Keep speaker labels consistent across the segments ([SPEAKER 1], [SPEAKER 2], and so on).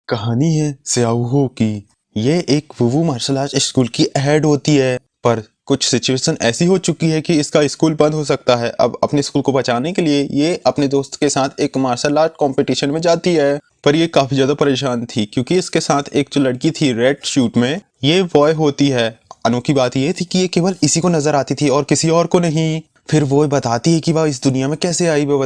[SPEAKER 1] कहानी है स्याओहो की। ये एक वुवू मार्शल आर्ट स्कूल की ऐड होती है, पर कुछ सिचुएशन ऐसी हो चुकी है कि इसका स्कूल बंद हो सकता है। अब अपने स्कूल को बचाने के लिए ये अपने दोस्त के साथ एक मार्शल आर्ट कंपटीशन में जाती है, पर ये काफी ज्यादा परेशान थी क्योंकि इसके साथ एक जो लड़की थी रेड शूट में, ये बॉय होती है। अनोखी बात ये थी कि ये केवल इसी को नजर आती थी और किसी और को नहीं। फिर वो बताती है कि वह इस दुनिया में कैसे आई। वह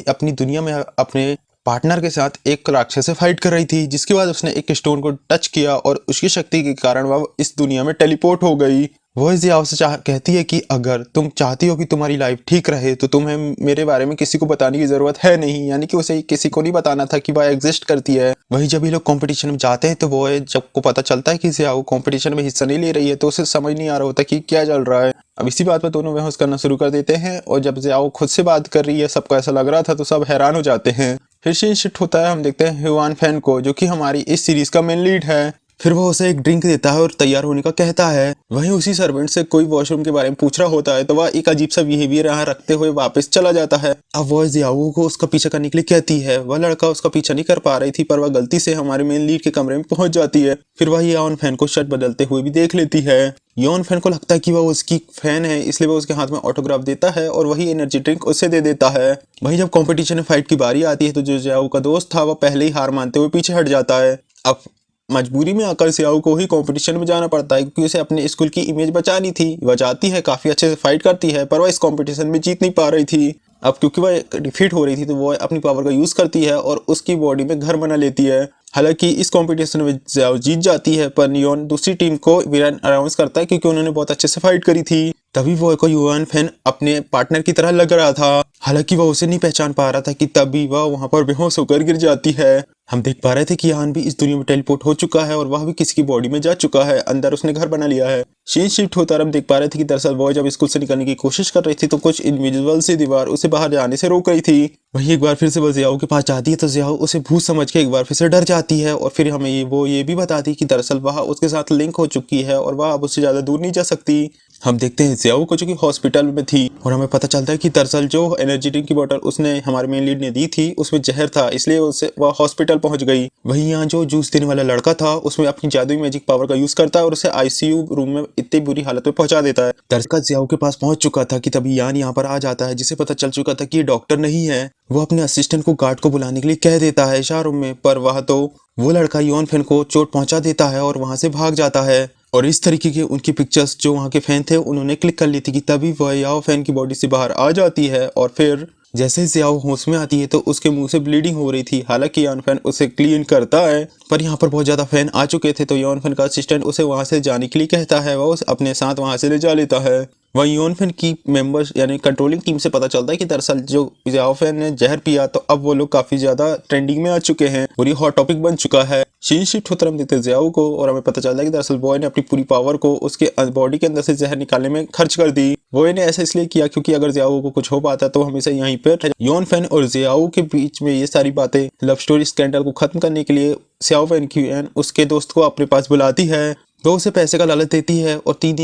[SPEAKER 1] अपनी दुनिया में अपने पार्टनर के साथ एक राक्षस से फाइट कर रही थी, जिसके बाद उसने एक स्टोन को टच किया और उसकी शक्ति के कारण वह इस दुनिया में टेलीपोर्ट हो गई। वो जियाओ से कहती है कि अगर तुम चाहती हो कि तुम्हारी लाइफ ठीक रहे तो तुम्हें मेरे बारे में किसी को बताने की जरूरत है नहीं, यानी कि उसे किसी को नहीं बताना था कि वह एग्जिस्ट करती है। वही जब ये लोग कंपटीशन में जाते हैं तो वो जब को पता चलता है कि जियाओ कंपटीशन में हिस्सा नहीं ले रही है तो उसे समझ नहीं आ रहा होता कि क्या चल रहा है। अब इसी बात पर दोनों बहस करना शुरू कर देते हैं और जब जियाओ खुद से बात कर रही है, सबको ऐसा लग रहा था तो सब हैरान हो जाते हैं। फिर सीन शिफ्ट होता है, हम देखते हैं ह्यूआन फैन को, जो कि हमारी इस सीरीज का मेन लीड है। फिर वो उसे एक ड्रिंक देता है और तैयार होने का कहता है। वहीं उसी सर्वेंट से कोई वॉशरूम के बारे में पूछ रहा होता है तो वह एक अजीब सा बिहेवियर यहाँ रखते हुए वापस चला जाता है। अब वो जियाओ को उसका पीछा करने के लिए कहती है। वह लड़का उसका पीछा नहीं कर पा रही थी, पर वह गलती से हमारे मेन लीड के कमरे में पहुंच जाती है। फिर वह ह्यूआन फैन को शर्ट बदलते हुए भी देख लेती है। ह्यूआन फैन को लगता है कि वह उसकी फैन है, इसलिए वह उसके हाथ में ऑटोग्राफ देता है और वही एनर्जी ड्रिंक उसे दे देता है। वहीं जब कंपटीशन में फाइट की बारी आती है तो जो जियाओ का दोस्त था वह पहले ही हार मानते हुए पीछे हट जाता है। अब मजबूरी में आकर जियाओ को ही कंपटीशन में जाना पड़ता है क्योंकि उसे अपने स्कूल की इमेज बचानी थी। वह जाती है, काफी अच्छे से फाइट करती है, पर वह इस कंपटीशन में जीत नहीं पा रही थी। अब क्योंकि वह डिफीट हो रही थी तो वह अपनी पावर का यूज करती है और उसकी बॉडी में घर बना लेती है। हालांकि इस कंपटीशन में जियाओ जीत जाती है, पर नियोन दूसरी टीम को विलन अनाउंस करता है क्योंकि उन्होंने बहुत अच्छे से फाइट करी थी। तभी वो को ह्यूआन फैन अपने पार्टनर की तरह लग रहा था। हालांकि वह उसे नहीं पहचान पा रहा था कि तभी वह वहां पर बेहोश होकर गिर जाती है। हम देख पा रहे थे कि यान भी इस दुनिया में टेलीपोर्ट हो चुका है और वह भी किसी की बॉडी में जा चुका है, अंदर उसने घर बना लिया है। सीन शिफ्ट होता हम देख पा रहे थे कि दरअसल वो जब स्कूल से निकलने की कोशिश कर रही थी तो कुछ इनविजिबल सी दीवार उसे बाहर जाने से रोक रही थी। वही एक बार फिर से वो जियाओ के पास जाती है तो जियाओ उसे भूत समझ के एक बार फिर से डर जाती है और फिर हमें ये भी बताती है कि दरअसल वह उसके साथ लिंक हो चुकी है और वह अब उससे ज्यादा दूर नहीं जा सकती। हम देखते हैं जियाओ को जो कि हॉस्पिटल में थी और हमें पता चलता है कि दरअसल जो एनर्जी ड्रिंक की बोतल उसने हमारे मेन लीड ने दी थी उसमें जहर था, इसलिए उसे वह हॉस्पिटल पहुंच गई। वहीं यहाँ जो जूस देने वाला लड़का था उसमें अपनी जादुई मैजिक पावर का यूज करता है और उसे आईसीयू रूम में इतनी बुरी हालत में पहुंचा देता है। दरअसल जियाओ के पास पहुंच चुका था कि तभी यान यहाँ पर आ जाता है, जिसे पता चल चुका था कि ये डॉक्टर नहीं है। वो अपने असिस्टेंट को गार्ड को बुलाने के लिए कह देता है इशारों में, पर वह तो वो लड़का ह्यूआन फैन को चोट पहुंचा देता है और वहां से भाग जाता है। और इस तरीके के उनकी पिक्चर्स जो वहाँ के फैन थे उन्होंने क्लिक कर ली थी कि तभी वह याओ फैन की बॉडी से बाहर आ जाती है और फिर जैसे ही जियाओ होश में आती है तो उसके मुंह से ब्लीडिंग हो रही थी। हालांकि यान फैन उसे क्लीन करता है, पर यहाँ पर बहुत ज्यादा फैन आ चुके थे तो यान फैन का असिस्टेंट उसे वहां से जाने के लिए कहता है। वह उसे अपने साथ वहां से ले जा लेता है। वहीं ह्यूआन फैन की मेंबर्स यानी कंट्रोलिंग टीम से पता चलता है कि दरअसल जो जियाओ फैन ने जहर पिया तो अब वो लोग काफी ज्यादा ट्रेंडिंग में आ चुके हैं और ये हॉट टॉपिक बन चुका है। सीन शिफ्ट होकर हम देखते हैं जियाओ को और हमें पता चलता है कि दरअसल बॉय ने अपनी पूरी पावर को उसके बॉडी के अंदर से जहर निकालने में खर्च कर दी। बॉय ने ऐसा इसलिए किया क्योंकि अगर जियाओ को कुछ हो पाता तो हमेशा यहीं पर ह्यूआन फैन और जियाओ के बीच में ये सारी बातें लव स्टोरी स्कैंडल को खत्म करने के लिए जियाओ फैन की उसके दोस्त को अपने पास बुलाती है। वो उसे पैसे का लालच देती है और 3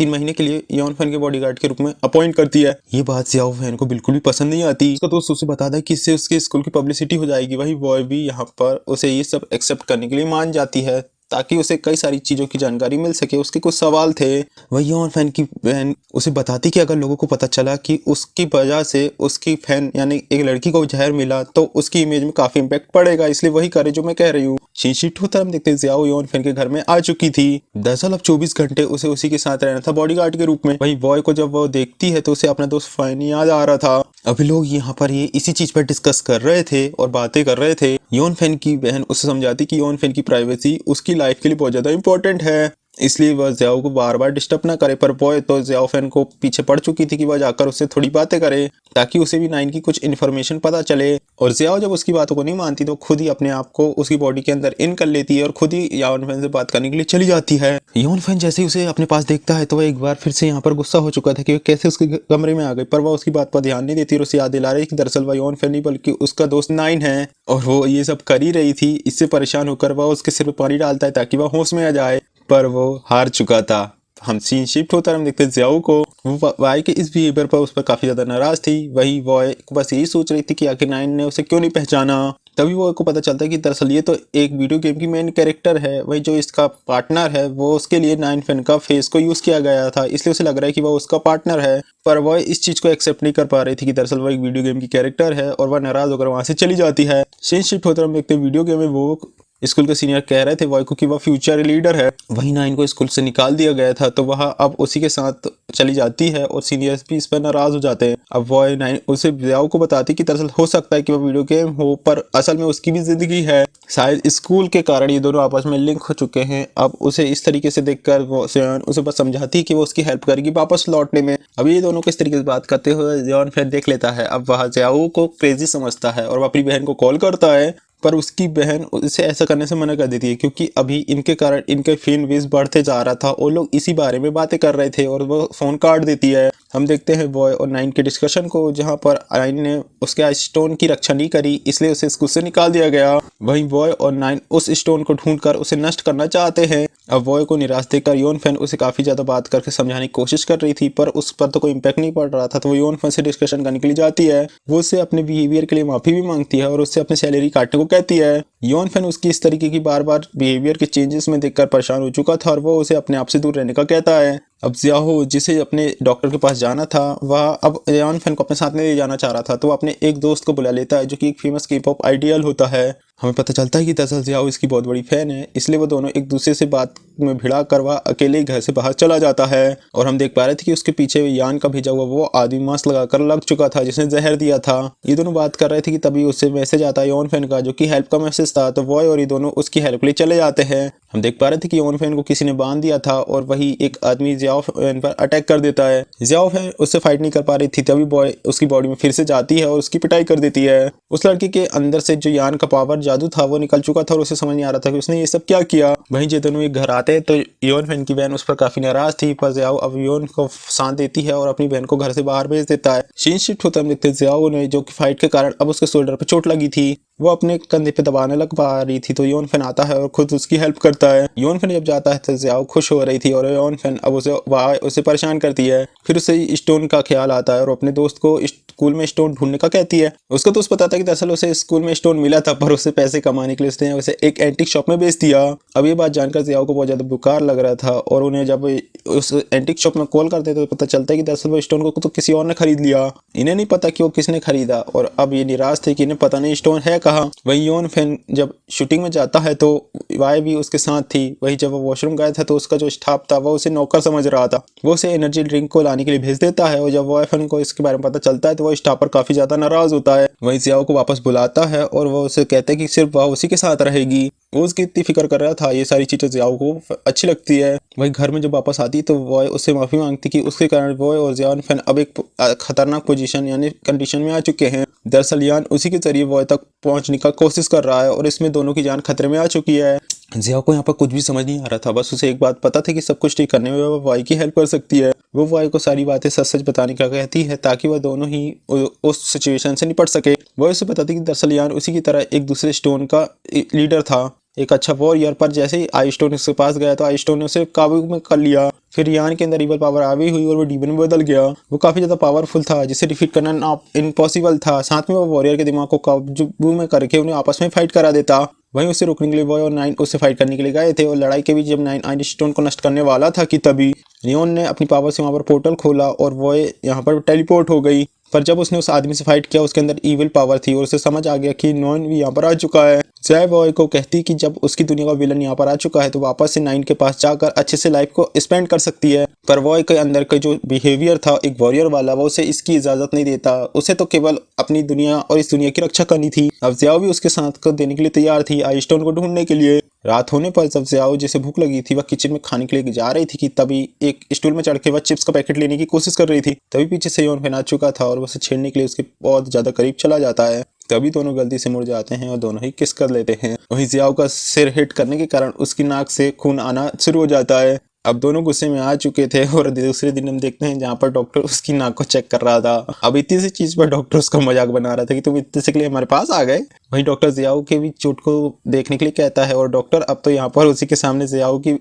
[SPEAKER 1] महीने के लिए ह्यूआन फैन के बॉडीगार्ड के रूप में अपॉइंट करती है। ये बात जियाओ फैन को बिल्कुल भी पसंद नहीं आती। उसका दोस्त उसे बताता है कि इससे उसके स्कूल की पब्लिसिटी हो जाएगी। वही बॉय भी यहाँ पर उसे ये सब एक्सेप्ट करने के लिए मान जाती है ताकि उसे कई सारी चीजों की जानकारी मिल सके। उसके कुछ सवाल थे। वही ह्यूआन फैन की बहन उसे बताती कि अगर लोगों को पता चला कि उसकी वजह से उसकी फैन यानी एक लड़की को जहर मिला तो उसकी इमेज में काफी इम्पैक्ट पड़ेगा, इसलिए वही करे जो मैं कह रही हूँ। सीन शिफ्ट होता हम देखते हैं जियाओ ह्यूआन फैन के घर में आ चुकी थी। दरअसल अब 24 घंटे उसे उसी के साथ रहना था बॉडीगार्ड के रूप में। वही बॉय को जब वो देखती है तो उसे अपना दोस्त फैन याद आ रहा था। अभी लोग यहाँ पर ये इसी चीज पर डिस्कस कर रहे थे और बातें कर रहे थे। ह्यूआन फैन की बहन उसे समझाती कि ह्यूआन फैन की प्राइवेसी उसकी लाइफ के लिए बहुत ज्यादा इंपॉर्टेंट है, इसलिए वह जियाओ को बार बार डिस्टर्ब ना करे। पर बॉय तो जियाओ फैन को पीछे पड़ चुकी थी कि वह जाकर उससे थोड़ी बातें करे ताकि उसे भी नाइन की कुछ इन्फॉर्मेशन पता चले। और जियाओ जब उसकी बातों को नहीं मानती तो खुद ही अपने आप को उसकी बॉडी के अंदर इन कर लेती है और खुद ही ह्यूआन फैन से बात करने के लिए चली जाती है। ह्यूआन फैन जैसे ही उसे अपने पास देखता है तो वह एक बार फिर से यहाँ पर गुस्सा हो चुका था कि कैसे उसके कमरे में आ गई, पर वह उसकी बात पर ध्यान नहीं देती और उसे याद दिला रही कि दरअसल वह ह्यूआन फैन नहीं बल्कि उसका दोस्त नाइन है और वो ये सब कर ही रही थी। इससे परेशान होकर वह उसके सिर पर पानी डालता है ताकि वह होश में आ जाए, पर वो हार चुका था। हम सीन शिफ्ट होता है, हम देखते हैं जियाओ को। वो वाई के इस बिहेवियर पर उस पर काफी ज्यादा नाराज थी। वही वॉय बस यही सोच रही थी कि आखिर नाइन ने उसे क्यों नहीं पहचाना। तभी वो को पता चलता है कि दरअसल ये तो एक वीडियो गेम की मेन कैरेक्टर है, वही जो इसका पार्टनर है वो उसके लिए 9 फैन का फेस को यूज किया गया था, इसलिए उसे लग रहा है कि वो उसका पार्टनर है। पर वह इस चीज को एक्सेप्ट नहीं कर पा रही थी कि दरअसल वह एक वीडियो गेम की कैरेक्टर है, और वह नाराज होकर वहां से चली जाती है। सीन शिफ्ट होकर हम देखते हैं वीडियो गेम में वो स्कूल के सीनियर कह रहे थे वॉय को कि वह फ्यूचर लीडर है, वही 9 को स्कूल से निकाल दिया गया था, तो वह अब उसी के साथ चली जाती है और सीनियर्स भी इस पर नाराज हो जाते हैं। अब वॉय 9 उसे जियाओ को बताती कि दरअसल हो सकता है कि वह वीडियो गेम हो, पर असल में उसकी भी जिंदगी है, शायद स्कूल के कारण ये दोनों आपस में लिंक हो चुके हैं। अब उसे इस तरीके से देखकर वो सियान उसे बस समझाती है कि वो उसकी हेल्प करेगी वापस लौटने में। अब ये दोनों किस तरीके से बात करते हुए जियान फिर देख लेता है। अब वह जियाओ को क्रेजी समझता है और वह अपनी बहन को कॉल करता है, पर उसकी बहन उसे ऐसा करने से मना कर देती है, क्योंकि अभी इनके कारण इनके फैन बेस बढ़ते जा रहा था और लोग इसी बारे में बातें कर रहे थे, और वो फोन काट देती है। हम देखते हैं बॉय और 9 के डिस्कशन को, जहां पर 9 ने उसके स्टोन की रक्षा नहीं करी, इसलिए उसे स्कूल से निकाल दिया गया। वहीं बॉय और 9 उस स्टोन को ढूंढकर उसे नष्ट करना चाहते हैं। अब बॉय को निराश देखकर योन फैन उसे काफी ज्यादा बात करके समझाने की कोशिश कर रही थी, पर उस पर तो कोई इम्पैक्ट नहीं पड़ रहा था, तो वो योन फैन से डिस्कशन करने के लिए जाती है। वो उससे अपने बिहेवियर के लिए माफी भी मांगती है और उससे अपनी सैलरी काटने को कहती है। योन फैन उसकी इस तरीके की बार बार बिहेवियर के चेंजेस में देखकर परेशान हो चुका था और वो उसे अपने आप से दूर रहने का कहता है। अब जियाहो जिसे अपने डॉक्टर के पास जाना था, वह अब योन फैन को अपने साथ में ले जाना चाह रहा था, तो वो अपने एक दोस्त को बुला लेता है जो कि एक फेमस के पॉप आइडियल होता है। हमें पता चलता है कि दरअसल जियाहो इसकी बहुत बड़ी फैन है, इसलिए वो दोनों एक दूसरे से बात में भिड़ा कर वह अकेले ही घर से बाहर चला जाता है। और हम देख पा रहे थे कि उसके पीछे यान का भेजा हुआ वो आदमी मास्क लगाकर लग चुका था जिसने जहर दिया था। ये दोनों बात कर रहे थे कि तभी उससे मैसेज आता है योन फैन का, जो कि हेल्प का मैसेज था, तो वॉय और ये दोनों उसकी हेल्प के लिए चले जाते हैं। हम देख पा रहे थे कि योन फैन को किसी ने बांध दिया था और वही एक आदमी जियाओ फैन पर अटैक कर देता है। जियाओ फैन उससे फाइट नहीं कर पा रही थी, तभी बॉय उसकी बॉडी में फिर से जाती है और उसकी पिटाई कर देती है। उस लड़की के अंदर से जो यान का पावर जादू था वो निकल चुका था और उसे समझ नहीं आ रहा था कि उसने ये सब क्या किया। वहीं जे दोनों एक घर आते हैं तो योन फैन की बहन उस पर काफी नाराज थी, पर जियाओ अब योन को साथ देती है और अपनी बहन को घर से बाहर भेज देता है। सीन शिफ्ट होता है, हम देखते हैं जियाओ ने, जो कि फाइट के कारण अब उसके शोल्डर पे चोट लगी थी, वो अपने कंधे पे दबाने लग पा रही थी, तो योन फैन आता है और खुद उसकी हेल्प करता है। योन फैन जब जाता है तो जियाओ खुश हो रही थी और योन फैन अब उसे परेशान करती है। फिर उसे स्टोन का ख्याल आता है और अपने दोस्त को स्कूल में स्टोन ढूंढने का कहती है। उसको तो उस पता था कि दरअसल उसे स्कूल में स्टोन मिला था, पर उसे पैसे कमाने के लिए उसने उसे एक एंटीक शॉप में बेच दिया। अब ये बात जानकर जियाओ को बहुत ज्यादा बुखार लग रहा था और उन्हें जब उस एंटीक शॉप में कॉल करते तो पता चलता है कि दरअसल वो स्टोन को तो किसी और ने खरीद लिया। इन्हें नहीं पता कि वो किसने खरीदा और अब ये निराश थे कि इन्हें पता नहीं स्टोन है कहाँ। वही योन फैन जब शूटिंग में जाता है तो वाई भी उसके साथ थी। वही जब वो वॉशरूम गया था तो उसका जो स्टाफ था वो उसे नौकर समझ रहा था, वो उसे एनर्जी ड्रिंक को लाने के लिए भेज देता है। और जब वाई फैन को इसके बारे में पता चलता है तो वो स्टाफ पर काफी ज्यादा नाराज होता है। वही जियाओ को वापस बुलाता है और वो उसे कहते हैं कि सिर्फ वह उसी के साथ रहेगी। वो उसकी इतनी फिक्र कर रहा था, ये सारी चीजें जियाओ को अच्छी लगती है। वही घर में जब वापस आती तो वो उससे माफी मांगती कि उसके कारण वो और जियान फैन अब एक खतरनाक पोजीशन यानी कंडीशन में आ चुके हैं। दरअसल यान उसी के जरिए वो तक पहुंचने का कोशिश कर रहा है और इसमें दोनों की जान खतरे में आ चुकी है। जियाओ को यहाँ पर कुछ भी समझ नहीं आ रहा था, बस उसे एक बात पता थी कि सब कुछ ठीक करने में वो वाई की हेल्प कर सकती है। वो वाई को सारी बातें सच सच बताने का कहती है ताकि वह दोनों ही उस सिचुएशन से निपट सके। वो उसे बताती कि दरअसल यान उसी की तरह एक दूसरे स्टोन का लीडर था, एक अच्छा वॉरियर, पर जैसे ही आई स्टोन उसके पास गया तो आई स्टोन ने उसे काबू में कर लिया। फिर यान के अंदर इवल पावर आ गई हुई और वो डीमन में बदल गया। वो काफी ज्यादा पावरफुल था जिसे डिफीट करना इम्पॉसिबल था। साथ में वो वॉरियर के दिमाग को काबू में करके उन्हें आपस में फाइट करा देता। वहीं उसे रोकने के लिए बॉय और 9 उससे फाइट करने के लिए गए थे और लड़ाई के बीच जब 9 आई स्टोन को नष्ट करने वाला था कि तभी लियोन ने अपनी पावर से वहां पर पोर्टल खोला और बॉय यहाँ पर टेलीपोर्ट हो गई। पर जब उसने उस आदमी से फाइट किया उसके अंदर इविल पावर थी और उसे समझ आ गया कि नॉन भी यहाँ पर आ चुका है। जय बॉय को कहती कि जब उसकी दुनिया का विलन यहाँ पर आ चुका है तो वापस से 9 के पास जाकर अच्छे से लाइफ को स्पेंड कर सकती है। पर बॉय के अंदर का जो बिहेवियर था एक वॉरियर वाला, वो उसे इसकी इजाजत नहीं देता। उसे तो केवल अपनी दुनिया और इस दुनिया की रक्षा करनी थी। अब जियाओ भी उसके साथ को देने के लिए तैयार थी आई स्टोन को ढूंढने के लिए। रात होने पर जब जियाओ जिसे भूख लगी थी वह किचन में खाने के लिए जा रही थी कि तभी एक स्टूल में चढ़ के वह चिप्स का पैकेट लेने की कोशिश कर रही थी। तभी पीछे से योन फैन आ चुका था और उसे छेड़ने के लिए उसके बहुत ज्यादा करीब चला जाता है। तभी दोनों गलती से मुड़ जाते हैं और दोनों ही किस कर लेते हैं। वहीं जियाओ का सिर हिट करने के कारण उसकी नाक से खून आना शुरू हो जाता है। अब दोनों गुस्से में आ चुके थे और दूसरे दिन हम देखते हैं जहाँ पर डॉक्टर उसकी नाक को चेक कर रहा था। अब इतनी सी चीज पर डॉक्टर उसका मजाक बना रहा था कि तुम इतने से के लिए हमारे पास आ गए। वहीं डॉक्टर जियाओ के भी चोट को देखने के लिए कहता है और डॉक्टर अब तो यहाँ पर उसी के सामने जियाओ की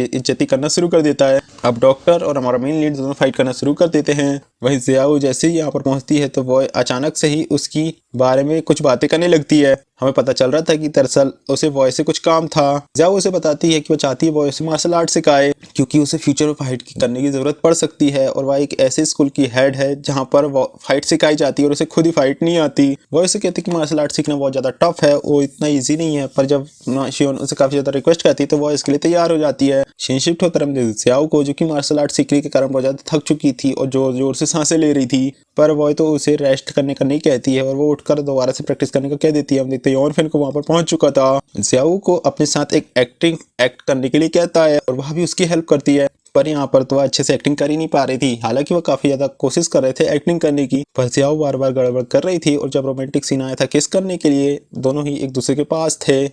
[SPEAKER 1] इज्जती करना शुरू कर देता है। अब डॉक्टर और हमारा मेन लीड दोनों फाइट करना शुरू कर देते हैं। वहीं जियाओ जैसे ही यहाँ पर पहुंचती है तो वो अचानक से ही उसकी बारे में कुछ बातें करने लगती है। हमें पता चल रहा था कि दरअसल उसे वॉय से कुछ काम था। जियाओ उसे बताती है कि वो चाहती है वॉय उसे मार्शल आर्ट सिखाए क्योंकि उसे फ्यूचर में फाइट करने की जरूरत पड़ सकती है और वह एक ऐसे स्कूल की हेड है जहाँ पर फाइट सिखाई जाती है और उसे खुद ही फाइट नहीं आती। वो उसे कहती है कि मार्शल आर्ट सीखना बहुत ज्यादा टफ है, वो इतना ईजी नहीं है। पर जब शियोन उसे काफी ज्यादा रिक्वेस्ट करती है तो वो इसके लिए तैयार हो जाती है। सीन शिफ्ट होकर हम जियाओ को, जो कि मार्शल आर्ट सीखने के कारण बहुत ज्यादा थक चुकी थी और जोर जोर से सांसें ले रही थी, पर वो तो उसे रेस्ट करने का नहीं कहती है और वो उठकर दोबारा से प्रैक्टिस करने का कह देती है। हम देखते हैं यॉन को वहां पर पहुंच चुका था। जियाओ को अपने साथ एक एक्ट करने के लिए कहता है और वह भी उसकी हेल्प करती है, पर यहाँ पर तो वह अच्छे से एक्टिंग कर ही नहीं पा रही थी। हालांकि वो काफी ज्यादा कोशिश कर रहे थे एक्टिंग करने की, पर जियाओ बार बार गड़बड़ कर रही थी और जब रोमांटिक सीन आया था किस करने के लिए, दोनों ही एक दूसरे के पास थे।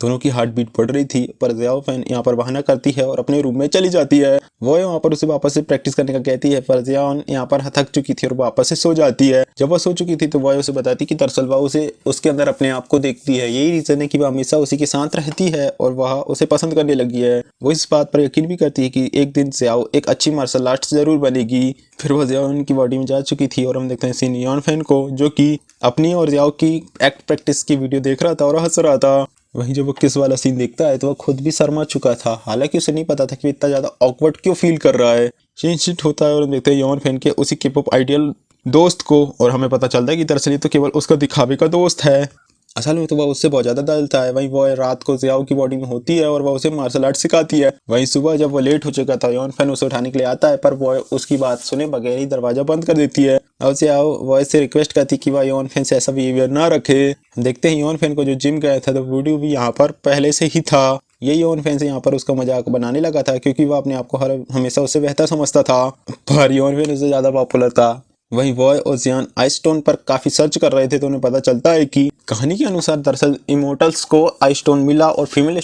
[SPEAKER 1] दोनों की हार्ट बीट बढ़ रही थी, पर जियाओ फैन यहाँ पर बहाना करती है और अपने रूम में चली जाती है। वो वहाँ पर उसे वापस से प्रैक्टिस करने का कहती है, पर जियाओ यहाँ पर थक चुकी थी और वापस से सो जाती है। जब वह सो चुकी थी तो वो उसे बताती कि दरअसल वह उसे उसके अंदर अपने आप को देखती है, यही रीजन है कि वह हमेशा उसी के साथ रहती है और वह उसे पसंद करने लगी है। वो इस बात पर यकीन भी करती है कि एक दिन जियाओ एक अच्छी मार्शल आर्टिस्ट जरूर बनेगी। फिर वह जियाओ की बॉडी में जा चुकी थी और हम देखते हैं सीन यॉन फैन को, जो कि अपनी और जियाओ की एक्ट प्रैक्टिस की वीडियो देख रहा था और हंस रहा था। वहीं जब वो किस वाला सीन देखता है तो वह खुद भी शर्मा चुका था। हालांकि उसे नहीं पता था कि इतना ज्यादा ऑकवर्ड क्यों फील कर रहा है। सीन शिफ्ट होता है और हम देखते हैं यॉन फैन के उसी के पॉप आइडियल दोस्त को, और हमें पता चलता है कि दरअसल ये तो केवल उसका दिखावे का दोस्त है। असल में तो वह उससे बहुत ज्यादा डरता है। वहीं वो रात को जियाओ की बॉडी में होती है और वह उसे मार्शल आर्ट सिखाती है। वहीं सुबह जब वो लेट हो चुका था यॉन फैन उसे उठाने के लिए आता है, पर वो उसकी बात सुने बगैर ही दरवाजा बंद कर देती है। और जियाओ वो इससे रिक्वेस्ट करती कि वह यॉन फैन से ऐसा बिहेवियर ना रखे। देखते हैं यॉन फैन को जो जिम गया था तो वीडियो भी यहाँ पर पहले से ही था। ये यॉन फैन से यहाँ पर उसका मजाक बनाने लगा था क्योंकि वह अपने आप को हमेशा उससे बेहतर समझता था, पर यॉन फैन उससे ज्यादा पॉपुलर था। वहीं वॉय और जियान आइस स्टोन पर काफी सर्च कर रहे थे तो उन्हें पता चलता है कि कहानी के अनुसार दरअसल इमोर्टल्स को आइस स्टोन मिला और फीमेल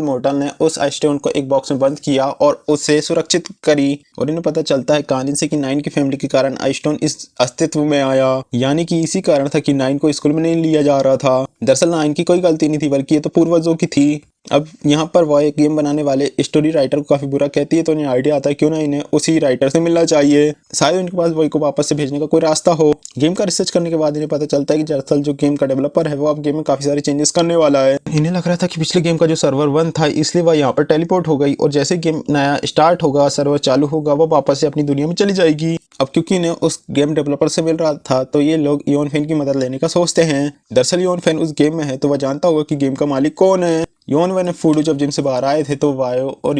[SPEAKER 1] मोर्टल ने उस आइस स्टोन को एक बॉक्स में बंद किया और उसे सुरक्षित करी। और इन्हें पता चलता है कहानी से कि नाइन की फैमिली के कारण आइस स्टोन इस अस्तित्व में आया, यानी कि इसी कारण था कि नाइन को स्कूल में नहीं लिया जा रहा था। दरअसल नाइन की कोई गलती नहीं थी बल्कि ये तो पूर्वजों की थी। अब यहाँ पर वह एक गेम बनाने वाले स्टोरी राइटर को काफी बुरा कहती है तो उन्हें आइडिया आता है क्यों ना इन्हें उसी राइटर से मिलना चाहिए, शायद उनके पास वही को वापस से भेजने का कोई रास्ता हो। गेम का रिसर्च करने के बाद इन्हें पता चलता है कि दरअसल जो गेम का डेवलपर है वो अब गेम में काफी सारे चेंजेस करने वाला है। इन्हें लग रहा था कि पिछले गेम का जो सर्वर 1 था इसलिए वह यहाँ पर टेलीपोर्ट हो गई और जैसे गेम नया स्टार्ट होगा, सर्वर चालू होगा, वो वापस से अपनी दुनिया में चली जाएगी। अब क्योंकि इन्हें उस गेम डेवलपर से मिल रहा था तो ये लोग यॉन फैन की मदद लेने का सोचते हैं। दरअसल यॉन फैन उस गेम में है तो वह जानता होगा कि गेम का मालिक कौन है। योन वन फूडो जब जिम से बाहर आए थे तो वायो और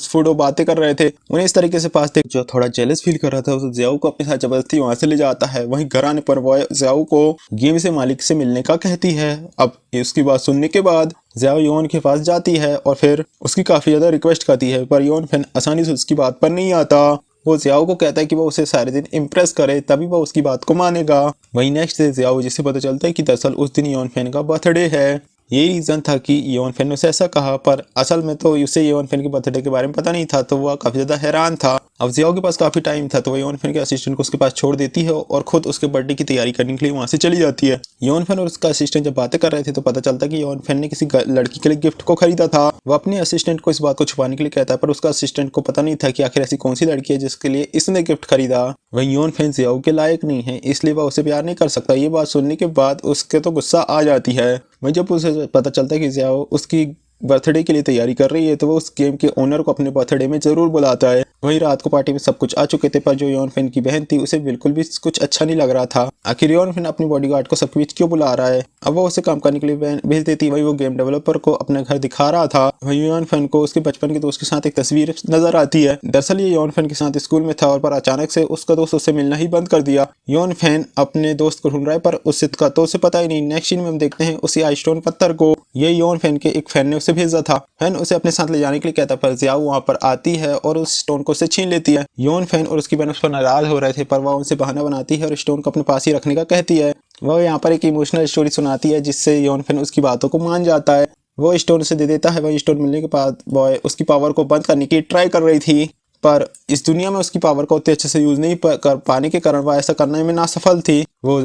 [SPEAKER 1] फूडो बातें कर रहे थे। उन्हें इस तरीके से पास देख जो थोड़ा जेलस फील कर रहा था उसे जियाओ को अपने साथ जबरदस्ती वहां से ले जाता है। वहीं घर आने पर वायो जियाओ को गेम से मालिक से मिलने का कहती है। अब उसकी बात सुनने के बाद जियाओ योन के पास जाती है और फिर उसकी काफी ज्यादा रिक्वेस्ट करती है, पर योन फैन आसानी से उसकी बात पर नहीं आता। वो जियाओ को कहता है कि वो उसे सारे दिन इम्प्रेस करे तभी वो उसकी बात को मानेगा। वहीं नेक्स्ट डे जियाओ जिसे पता चलता है कि दरअसल उस दिन योन फैन का बर्थडे है। यही रीजन था कि योन फैन ने उसे ऐसा कहा, पर असल में तो उसे योन फैन के बर्थडे के बारे में पता नहीं था तो वह काफी ज्यादा हैरान था। अब जियाओ के पास काफी टाइम था तो वह योन फैन के असिस्टेंट को उसके पास छोड़ देती है और खुद उसके बर्थडे की तैयारी करने के लिए वहां से चली जाती है। योन फैन और उसका असिस्टेंट जब बातें कर रहे थे तो पता चलता कि योन फैन ने किसी लड़की के लिए गिफ्ट को खरीदा था। वह अपने असिस्टेंट को इस बात को छुपाने के लिए कहता है, पर उसका असिस्टेंट को पता नहीं था कि आखिर ऐसी कौन सी लड़की है जिसके लिए इसने गिफ्ट खरीदा। वहीं योन फैन जियाओ के लायक नहीं है इसलिए वह उसे प्यार नहीं कर सकता। ये बात सुनने के बाद उसके तो गुस्सा आ जाती है। वहीं जब उसे पता चलता है कि जियाओ उसकी बर्थडे के लिए तैयारी कर रही है तो वो उस गेम के ओनर को अपने बर्थडे में जरूर बुलाता है। वहीं रात को पार्टी में सब कुछ आ चुके थे, पर जो योन फैन की बहन थी उसे बिल्कुल भी कुछ अच्छा नहीं लग रहा था। आखिर योन फैन अपनी बॉडीगार्ड को सबके बीच क्यों बुला रहा है। अब वो उसे काम करने के लिए भेज देती। वही वो गेम डेवलपर को अपना घर दिखा रहा था। वही योन फैन को उसके बचपन के दोस्त के साथ एक तस्वीर नजर आती है। दरअसल ये योन फैन के साथ स्कूल में था और पर अचानक से उसका दोस्त उससे मिलना ही बंद कर दिया। योन फैन अपने दोस्त को ढूंढ रहा है पर उससे का तो उसे पता ही नहीं। नेक्स्ट सीन में हम देखते हैं उसी आइसस्टोन पत्थर को। ये योन फैन के एक फैन ने उसे भेजा था। फैन उसे अपने साथ ले जाने के लिए कहता, पर जियाओ वहां पर आती है और उस स्टोन को उससे छीन लेती है। योन फैन और उसकी बहन उस पर नाराज हो रहे थे, पर वह उनसे बहाना बनाती है और स्टोन को अपने पास ही रखने का कहती है। वह यहाँ पर एक इमोशनल स्टोरी सुनाती है जिससे योन फैन उसकी बातों को मान जाता है। वो स्टोन उसे दे देता है। वही स्टोन मिलने के बाद बॉय उसकी पावर को बंद करने की ट्राई कर रही थी, पर इस दुनिया में उसकी पावर का उतने अच्छे से यूज नहीं कर पाने के कारण वह ऐसा करने में ना सफल थी। वो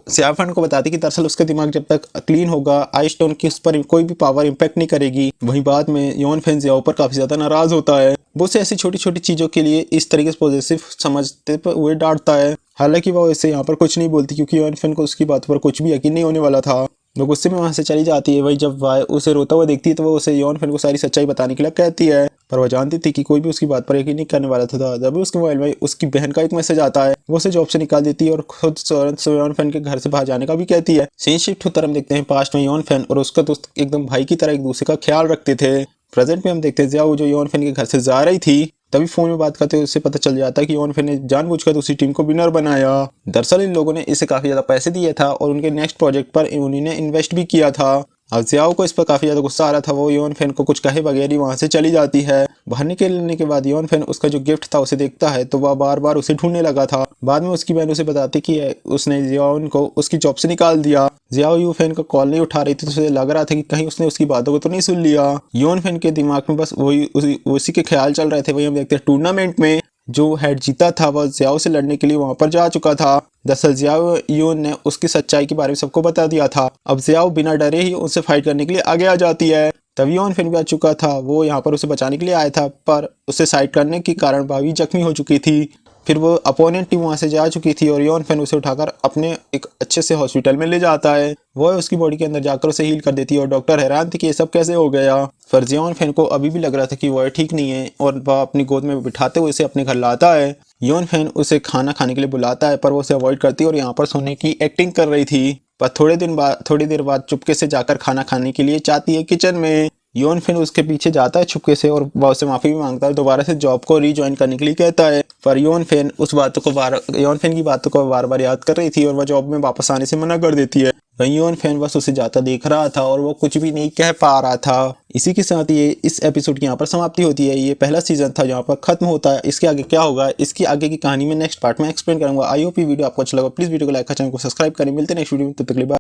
[SPEAKER 1] सियाफन को बताती कि दरअसल उसका दिमाग जब तक क्लीन होगा आई स्टोन की उस पर कोई भी पावर इंपैक्ट नहीं करेगी। वहीं बाद में योन फैन जियाओ पर काफी ज्यादा नाराज होता है। वो उसे ऐसी छोटी छोटी चीजों के लिए इस तरीके से पॉजिटिव समझते हुए डांटता है। हालांकि वो इसे यहाँ पर कुछ नहीं बोलती क्योंकि योन फैन को उसकी बात पर कुछ भी यकीन नहीं होने वाला था। वो गुस्से में वहां से चली जाती है। वही जब वह उसे रोता हुआ देखती है तो वो उसे योन फैन को सारी सच्चाई बताने के लिए कहती है, पर वह जानती थी कि कोई भी उसकी बात पर यकीन नहीं करने वाला था। जब भी उसके मोबाइल में उसकी बहन का एक मैसेज आता है वो उसे जॉब से निकाल देती है और खुद योन फैन के घर से बाहर जाने का भी कहती है। सीन शिफ्ट होकर हम देखते हैं पास्ट में योन फैन और उसका दोस्त एकदम भाई की तरह एक दूसरे का ख्याल रखते थे। प्रेजेंट में हम देखते हैं जियाओ जो योन फैन के घर से जा रही थी, तभी फोन में बात करते हुए उससे पता चल जाता है कि योन फैन ने जानबूझकर दूसरी टीम को विनर बनाया। दरअसल इन लोगों ने इसे काफी ज्यादा पैसे दिए था और उनके नेक्स्ट प्रोजेक्ट पर उन्होंने इन्वेस्ट भी किया था। अब जियाओ को इस पर काफी ज्यादा गुस्सा आ रहा था। वो योन फैन को कुछ कहे बगैर ही वहां से चली जाती है। बाहर निकलने के बाद योन फैन उसका जो गिफ्ट था उसे देखता है तो वह बार बार उसे ढूंढने लगा था। बाद में उसकी बहन उसे बताती कि उसने जियाओ को उसकी जॉब से निकाल दिया। जियाओ यू फैन का कॉल नहीं उठा रही थी तो उसे लग रहा था कि कहीं उसने उसकी बातों को तो नहीं सुन लिया। योन फैन के दिमाग में बस उसी के ख्याल चल रहे थे। वही हम देखते हैं टूर्नामेंट में जो हेड जीता था वह जियाओ से लड़ने के लिए वहां पर जा चुका था। दरअसल जियाओ यून ने उसकी सच्चाई के बारे में सबको बता दिया था। अब जियाओ बिना डरे ही उससे फाइट करने के लिए आगे आ जाती है। तब योन फैन भी आ चुका था। वो यहाँ पर उसे बचाने के लिए आया था पर उसे साइड करने के कारण भाभी जख्मी हो चुकी थी। फिर वो अपोनेंट टीम वहां से जा चुकी थी और योन फैन उसे उठाकर अपने एक अच्छे से हॉस्पिटल में ले जाता है। वो उसकी बॉडी के अंदर जाकर उसे हील कर देती है और डॉक्टर हैरान थे कि ये सब कैसे हो गया। पर योन फैन को अभी भी लग रहा था कि वह ठीक नहीं है और वह अपनी गोद में बिठाते हुए उसे अपने घर लाता है। योन फैन उसे खाना खाने के लिए बुलाता है पर वो उसे अवॉइड करती है और यहाँ पर सोने की एक्टिंग कर रही थी। पर थोड़ी देर बाद चुपके से जाकर खाना खाने के लिए चाहती है किचन में। योन फैन उसके पीछे जाता है छुपके से और वह उससे माफी भी मांगता है। दोबारा से जॉब को रीज्वाइन करने के लिए कहता है पर योन फैन की बातों को बार बार याद कर रही थी और वह जॉब में वापस आने से मना कर देती है। वहीं योन फैन बस उसे जाता देख रहा था और वो कुछ भी नहीं कह पा रहा था। इसी के साथ ये इस एपिसोड की यहाँ पर समाप्ति होती है। ये पहला सीजन था जहाँ पर खत्म होता है। इसके आगे क्या होगा इसकी आगे की कहानी में नेक्स्ट पार्ट में एक्सप्लेन करूंगा। आई होप ये वीडियो आपको अच्छा लगा। प्लीज वीडियो को लाइक कर चैनल को सब्सक्राइब करें। मिलते हैं नेक्स्ट वीडियो में, तब तक के लिए बाय।